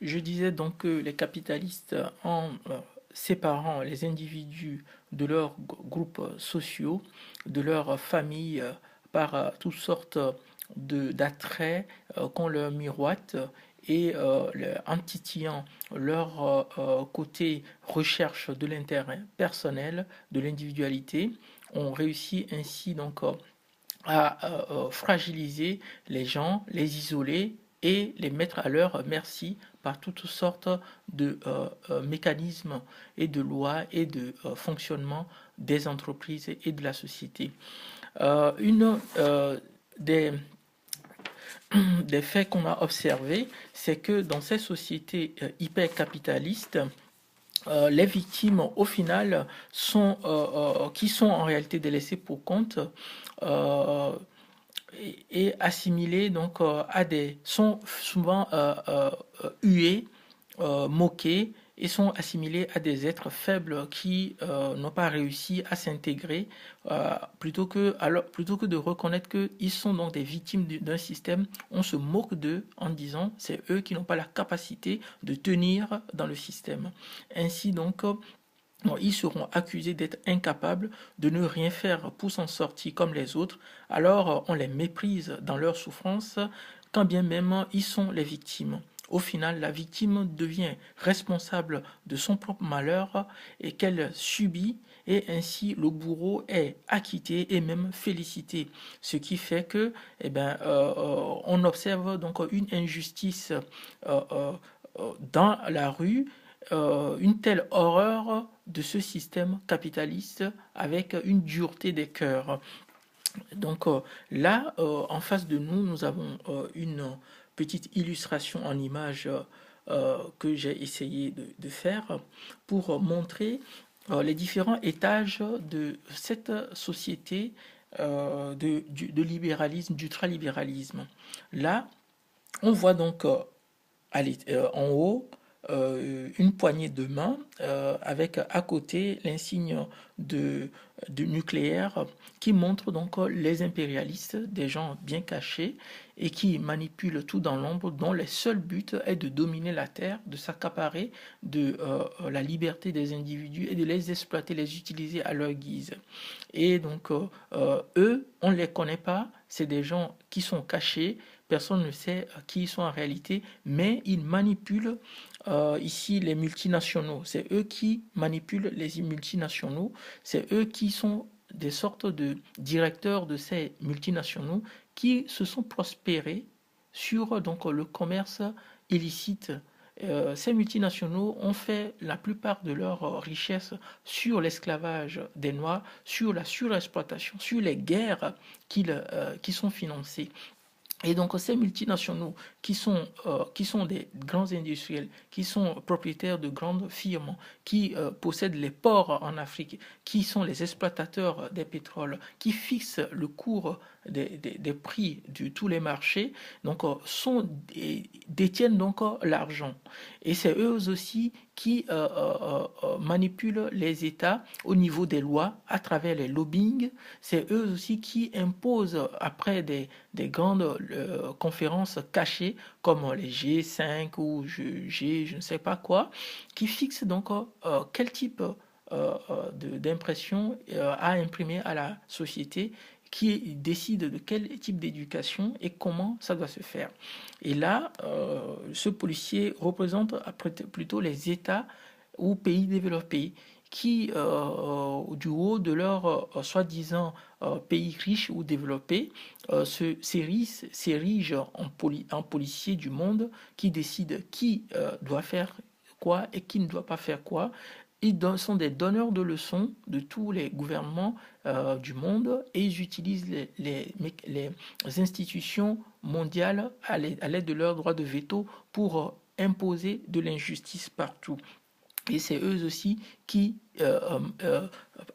Je disais donc que les capitalistes, en séparant les individus de leurs groupes sociaux, de leurs familles, par toutes sortes d'attraits qu'on leur miroite, et en titillant leur côté recherche de l'intérêt personnel, de l'individualité, ont réussi ainsi donc à fragiliser les gens, les isoler et les mettre à leur merci par toutes sortes de mécanismes et de lois et de fonctionnement des entreprises et de la société. Une des, des faits qu'on a observés, c'est que dans ces sociétés hyper-capitalistes, les victimes, au final, qui sont en réalité délaissées pour compte, euh, et assimilés donc à des sont souvent hués, moqués et sont assimilés à des êtres faibles qui n'ont pas réussi à s'intégrer plutôt que de reconnaître qu'ils sont donc des victimes d'un système, on se moque d'eux en disant c'est eux qui n'ont pas la capacité de tenir dans le système. Ainsi donc bon, ils seront accusés d'être incapables de ne rien faire pour s'en sortir comme les autres, alors on les méprise dans leur souffrance, quand bien même ils sont les victimes. Au final, la victime devient responsable de son propre malheur et qu'elle subit, et ainsi le bourreau est acquitté et même félicité. Ce qui fait que, on observe donc une injustice euh, euh, dans la rue, une telle horreur de ce système capitaliste avec une dureté des cœurs. Donc là, en face de nous, nous avons une petite illustration en image que j'ai essayé de faire pour montrer les différents étages de cette société de libéralisme, d'ultralibéralisme. Là, on voit donc en haut une poignée de main avec à côté l'insigne de, du nucléaire qui montre donc les impérialistes, des gens bien cachés et qui manipulent tout dans l'ombre, dont le seul but est de dominer la Terre, de s'accaparer de la liberté des individus et de les exploiter, les utiliser à leur guise. Et donc, eux, on ne les connaît pas, c'est des gens qui sont cachés, personne ne sait qui ils sont en réalité, mais ils manipulent ici les multinationaux. C'est eux qui manipulent les multinationaux, c'est eux qui sont des sortes de directeurs de ces multinationaux qui se sont prospérés sur donc le commerce illicite. Ces multinationaux ont fait la plupart de leur richesse sur l'esclavage des Noirs, sur la surexploitation, sur les guerres qui sont financées. Et donc ces multinationaux qui sont des grands industriels, qui sont propriétaires de grandes firmes, qui possèdent les ports en Afrique, qui sont les exploitateurs des pétroles, qui fixent le cours des prix de tous les marchés, donc détiennent donc l'argent. Et c'est eux aussi qui manipulent les États au niveau des lois à travers les lobbying. C'est eux aussi qui imposent après des grandes conférences cachées comme les G5 ou je ne sais pas quoi, qui fixent donc quel type d'impression à imprimer à la société, qui décide de quel type d'éducation et comment ça doit se faire. Et là, ce policier représente plutôt les États ou pays développés qui, du haut de leur soi-disant pays riches ou développés, s'érigent en policiers du monde qui décident qui doit faire quoi et qui ne doit pas faire quoi. Ils sont des donneurs de leçons de tous les gouvernements du monde et ils utilisent les institutions mondiales à l'aide de leur droit de veto pour imposer de l'injustice partout. Et c'est eux aussi qui,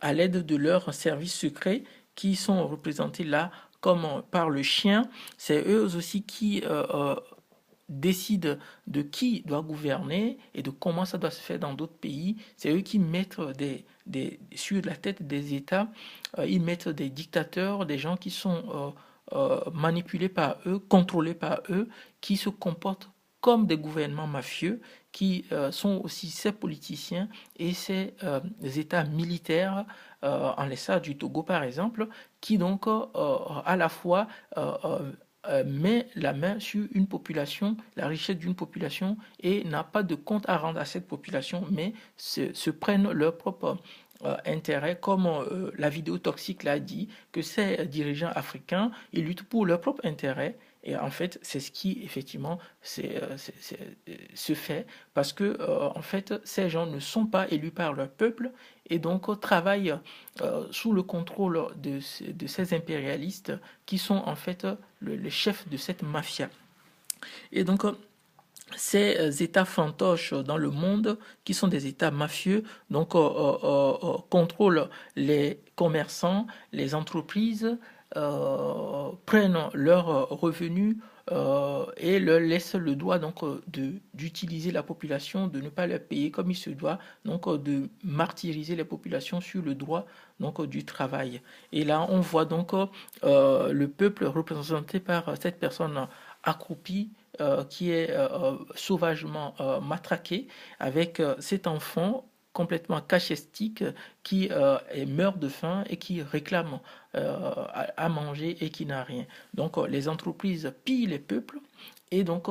à l'aide de leurs services secrets, qui sont représentés là comme par le chien, c'est eux aussi qui décident de qui doit gouverner et de comment ça doit se faire dans d'autres pays. C'est eux qui mettent sur la tête des États, ils mettent des dictateurs, des gens qui sont manipulés par eux, contrôlés par eux, qui se comportent comme des gouvernements mafieux qui sont aussi ces politiciens et ces États militaires, en l'État du Togo par exemple, qui donc à la fois met la main sur une population, la richesse d'une population, et n'a pas de compte à rendre à cette population, mais se prennent leur propre intérêt, comme la vidéo toxique l'a dit, que ces dirigeants africains, ils luttent pour leur propre intérêt. Et en fait, c'est ce qui, effectivement, se fait parce que, en fait, ces gens ne sont pas élus par leur peuple et donc travaillent sous le contrôle de ces impérialistes qui sont, en fait, le chef de cette mafia. Et donc, ces États fantoches dans le monde, qui sont des États mafieux, donc contrôlent les commerçants, les entreprises, prennent leurs revenus et leur laissent le droit donc d'utiliser la population, de ne pas leur payer comme il se doit, donc de martyriser les populations sur le droit donc du travail. Et là, on voit donc le peuple représenté par cette personne accroupie qui est sauvagement matraqué avec cet enfant complètement cachestique qui meurt de faim et qui réclame à manger et qui n'a rien. Donc les entreprises pillent les peuples et donc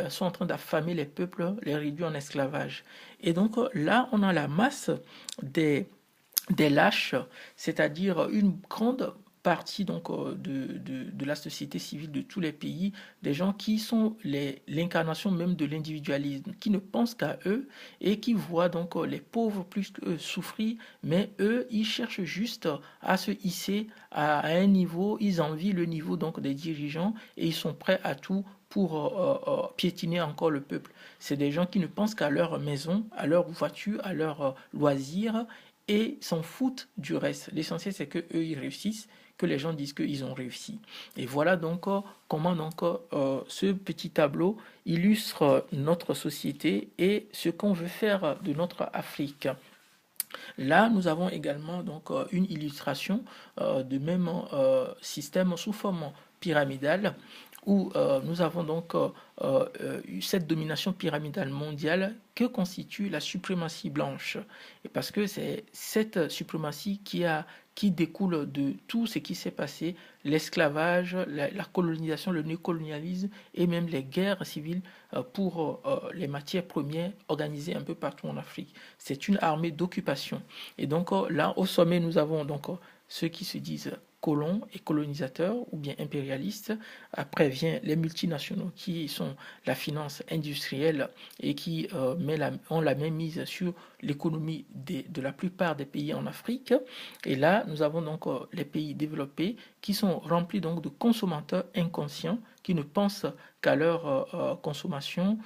sont en train d'affamer les peuples, les réduire en esclavage. Et donc là, on a la masse des lâches, c'est-à-dire une grande partie donc de la société civile de tous les pays, des gens qui sont l'incarnation même de l'individualisme, qui ne pensent qu'à eux et qui voient donc les pauvres plus qu'eux souffrir, mais eux, ils cherchent juste à se hisser à un niveau, ils envient le niveau donc des dirigeants et ils sont prêts à tout pour piétiner encore le peuple. C'est des gens qui ne pensent qu'à leur maison, à leur voiture, à leur loisir et s'en foutent du reste. L'essentiel, c'est que eux ils réussissent, que les gens disent qu'ils ont réussi. Et voilà donc comment donc ce petit tableau illustre notre société et ce qu'on veut faire de notre Afrique. Là, nous avons également donc une illustration de même système sous forme pyramidale où nous avons donc cette domination pyramidale mondiale que constitue la suprématie blanche. Et parce que c'est cette suprématie qui découle de tout ce qui s'est passé, l'esclavage, la colonisation, le néocolonialisme et même les guerres civiles pour les matières premières organisées un peu partout en Afrique. C'est une armée d'occupation. Et donc là, au sommet, nous avons donc ceux qui se disent colons et colonisateurs ou bien impérialistes. Après vient les multinationaux qui sont la finance industrielle et qui ont la même mise sur l'économie de la plupart des pays en Afrique. Et là, nous avons donc les pays développés qui sont remplis donc de consommateurs inconscients qui ne pensent qu'à leur consommation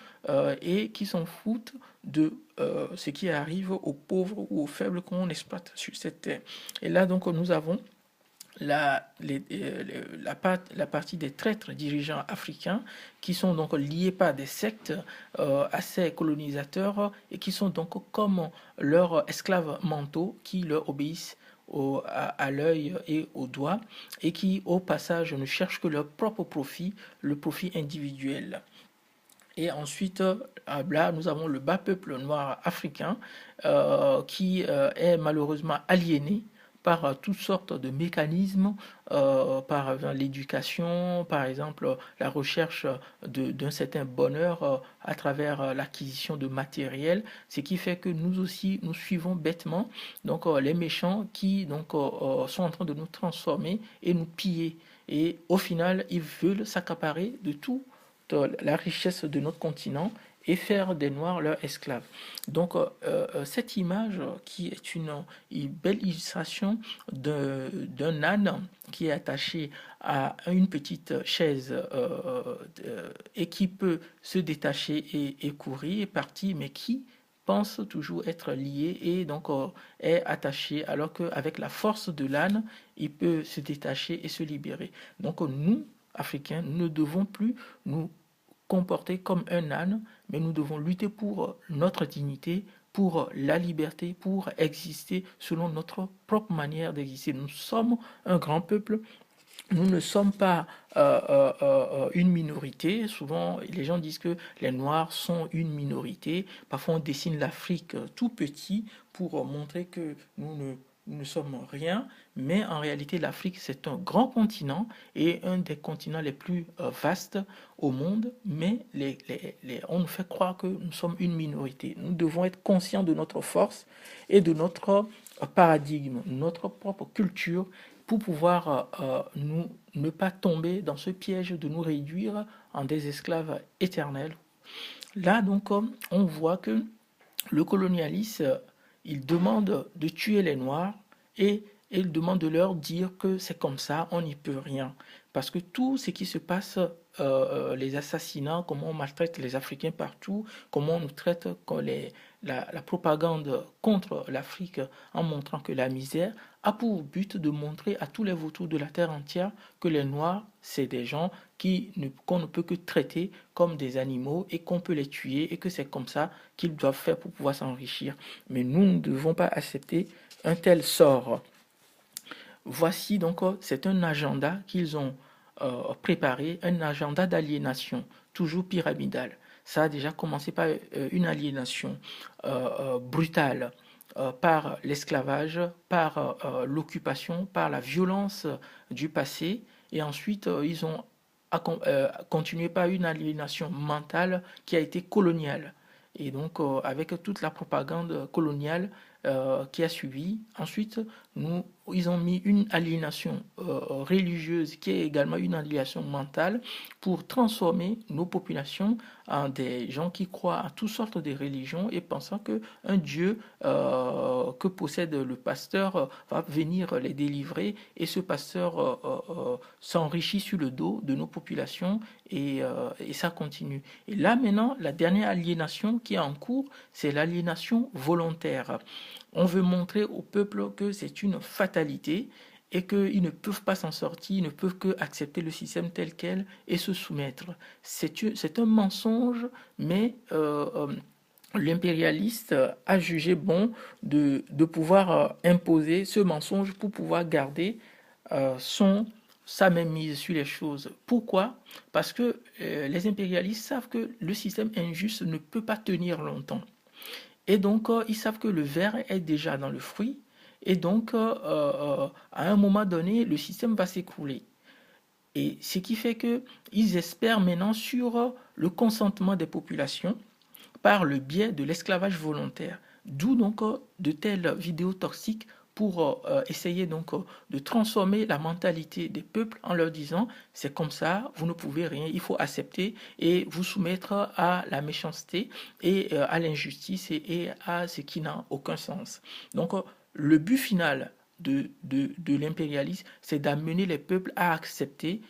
et qui s'en foutent de ce qui arrive aux pauvres ou aux faibles qu'on exploite sur cette terre. Et là, donc, nous avons la partie des traîtres dirigeants africains qui sont donc liés par des sectes à ces colonisateurs et qui sont donc comme leurs esclaves mentaux qui leur obéissent à l'œil et au doigt et qui au passage ne cherchent que leur propre profit, le profit individuel. Et ensuite, là, nous avons le bas peuple noir africain qui est malheureusement aliéné par toutes sortes de mécanismes, par l'éducation, par exemple la recherche d'un certain bonheur à travers l'acquisition de matériel, ce qui fait que nous aussi, nous suivons bêtement donc, les méchants qui donc, sont en train de nous transformer et nous piller. Et au final, ils veulent s'accaparer de tout la richesse de notre continent et faire des Noirs leurs esclaves. Donc cette image qui est une belle illustration d'un âne qui est attaché à une petite chaise et qui peut se détacher et courir et partir, mais qui pense toujours être lié et donc est attaché alors qu'avec la force de l'âne, il peut se détacher et se libérer. Donc nous, Africains, nous ne devons plus nous comporter comme un âne, mais nous devons lutter pour notre dignité, pour la liberté, pour exister selon notre propre manière d'exister. Nous sommes un grand peuple, nous ne sommes pas une minorité. Souvent, les gens disent que les Noirs sont une minorité. Parfois, on dessine l'Afrique tout petit pour montrer que nous ne sommes rien. Mais en réalité, l'Afrique, c'est un grand continent et un des continents les plus vastes au monde. Mais on nous fait croire que nous sommes une minorité. Nous devons être conscients de notre force et de notre paradigme, notre propre culture pour pouvoir ne pas tomber dans ce piège de nous réduire en des esclaves éternels. Là, donc, on voit que le colonialiste, il demande de tuer les Noirs et il demande de leur dire que c'est comme ça, on n'y peut rien. Parce que tout ce qui se passe, les assassinats, comment on maltraite les Africains partout, comment on nous traite, la propagande contre l'Afrique en montrant que la misère a pour but de montrer à tous les vautours de la terre entière que les Noirs, c'est des gens qu'on ne peut que traiter comme des animaux et qu'on peut les tuer et que c'est comme ça qu'ils doivent faire pour pouvoir s'enrichir. Mais nous ne devons pas accepter un tel sort. Voici donc, c'est un agenda qu'ils ont préparé, un agenda d'aliénation, toujours pyramidal. Ça a déjà commencé par une aliénation brutale par l'esclavage, par l'occupation, par la violence du passé, et ensuite ils ont continué par une aliénation mentale qui a été coloniale. Et donc, avec toute la propagande coloniale qui a suivi, ensuite, ils ont mis une aliénation religieuse qui est également une aliénation mentale pour transformer nos populations en des gens qui croient à toutes sortes de religions et pensant que un Dieu que possède le pasteur va venir les délivrer et ce pasteur s'enrichit sur le dos de nos populations et ça continue. Et là maintenant, la dernière aliénation qui est en cours, c'est l'aliénation volontaire. On veut montrer au peuple que c'est une fatalité et qu'ils ne peuvent pas s'en sortir, ils ne peuvent que accepter le système tel quel et se soumettre. C'est un mensonge, mais l'impérialiste a jugé bon de pouvoir imposer ce mensonge pour pouvoir garder sa mainmise sur les choses. Pourquoi? Parce que les impérialistes savent que le système injuste ne peut pas tenir longtemps. Et donc, ils savent que le verre est déjà dans le fruit. Et donc, à un moment donné, le système va s'écrouler. Et ce qui fait qu'ils espèrent maintenant sur le consentement des populations par le biais de l'esclavage volontaire. D'où donc de telles vidéos toxiques pour essayer donc de transformer la mentalité des peuples en leur disant c'est comme ça, vous ne pouvez rien, il faut accepter et vous soumettre à la méchanceté et à l'injustice et à ce qui n'a aucun sens. Donc le but final de l'impérialisme, c'est d'amener les peuples à accepter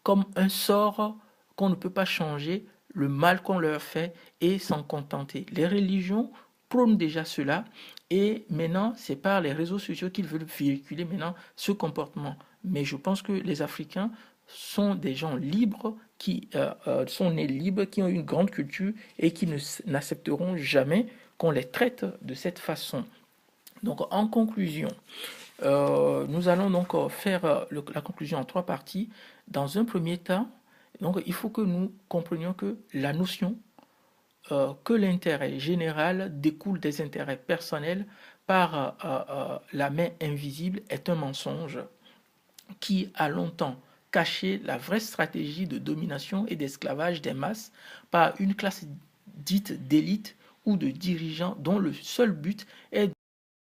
comme un sort qu'on ne peut pas changer le mal qu'on leur fait et s'en contenter. Les religions prônent déjà cela et maintenant c'est par les réseaux sociaux qu'ils veulent véhiculer maintenant ce comportement. Mais je pense que les Africains sont des gens libres qui sont nés libres, qui ont une grande culture et qui n'accepteront jamais qu'on les traite de cette façon. Donc en conclusion, nous allons donc faire la conclusion en trois parties. Dans un premier temps, donc, il faut que nous comprenions que la notion que l'intérêt général découle des intérêts personnels par la main invisible est un mensonge qui a longtemps caché la vraie stratégie de domination et d'esclavage des masses par une classe dite d'élite ou de dirigeants dont le seul but est